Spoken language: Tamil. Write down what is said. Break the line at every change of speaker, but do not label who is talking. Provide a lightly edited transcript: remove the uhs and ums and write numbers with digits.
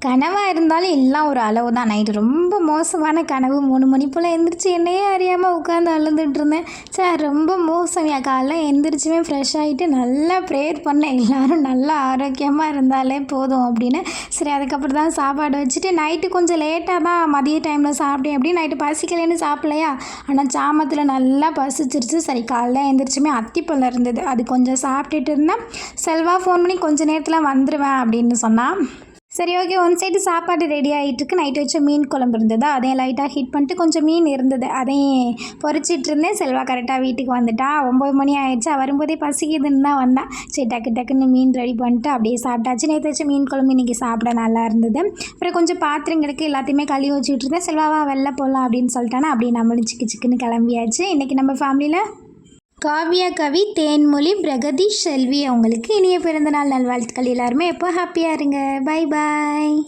கனவாக இருந்தாலும் எல்லாம் ஒரு அளவு தான். நைட்டு ரொம்ப மோசமான கனவு. 3 மணி போல் எந்திரிச்சு என்னையே அறியாமல் உட்காந்து அழுதுட்டு இருந்தேன். ரொம்ப மோசம்யா. காலைல எந்திரிச்சுமே ஃப்ரெஷ் ஆகிட்டு நல்லா ப்ரேயர் பண்ணேன், எல்லோரும் நல்லா ஆரோக்கியமாக இருந்தாலே போதும் அப்படின்னு. சரி, அதுக்கப்புறம் தான் சாப்பாடு வச்சுட்டு நைட்டு கொஞ்சம் லேட்டாக தான் மதிய டைமில் சாப்பிட்டேன். அப்படின்னு நைட்டு பசிக்கலைன்னு சாப்பிட்லையா, ஆனால் சாமத்தில் நல்லா பசிச்சிருச்சு. சரி, காலைல எந்திரிச்சுமே அத்திப்பழம் இருந்தது, அது கொஞ்சம் சாப்பிட்டுட்டு இருந்தேன். செல்வா ஃபோன் பண்ணி கொஞ்சம் நேரத்தில் வந்துடுவேன் அப்படின்னு சொன்னான். சரி, ஓகே. ஒன் சைடு சாப்பாடு ரெடி ஆகிட்டுருக்கு. நைட்டு வச்ச மீன் குழம்பு இருந்தது, அதையும் லைட்டாக ஹீட் பண்ணிட்டு கொஞ்சம் மீன் இருந்தது, அதையும் பொரிச்சிட்டு இருந்தேன். செல்வா கரெக்டாக வீட்டுக்கு வந்துட்டா. 9 மணி ஆயிடுச்சு. வரும்போதே பசிக்குதுன்னு தான் வந்தேன். சரி, டக்குன்னு மீன் ரெடி பண்ணிட்டு அப்படியே சாப்பிட்டாச்சு. நேற்று வச்ச மீன் குழம்பு இன்றைக்கி சாப்பிட நல்லா இருந்தது. அப்புறம் கொஞ்சம் பாத்திரங்களுக்கு எல்லாத்தையுமே கழுவி வச்சுட்டு இருந்தேன். செல்வாவா வெளில போகலாம் அப்படின்னு சொல்லிட்டானா, அப்படியே நம்மளும் சிக்குன்னு கிளம்பியாச்சு. இன்றைக்கி நம்ம ஃபேமிலியில் காவ்யா, கவி, தேன்மொழி, பிரகதீஷ், செல்வி அவங்களுக்கு இனிய பிறந்தநாள் நல்வாழ்த்துக்கள். எல்லாருமே எப்போ ஹாப்பியாக இருங்க. Bye bye.